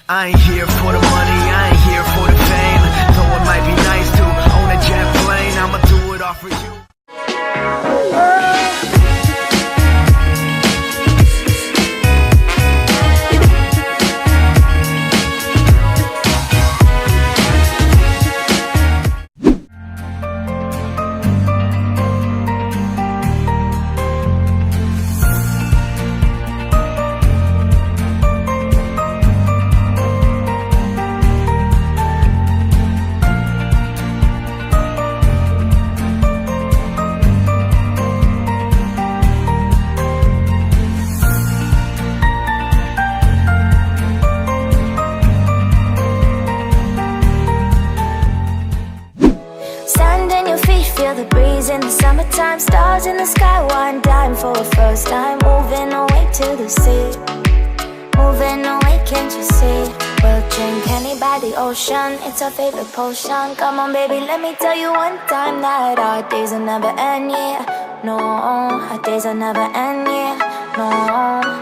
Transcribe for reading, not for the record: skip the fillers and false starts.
I ain't here for the money, I ain't here for the fame. Though it might be nice to own a jet plane, I'ma do it all for you. The breeze in the summertime, stars in the sky, one dime for a first time. Moving away to the sea, moving away, can't you see? We'll drink honey by the ocean, it's our favorite potion. Come on baby, let me tell you one time that our days will never end, yeah. No, our days will never end, yeah. No.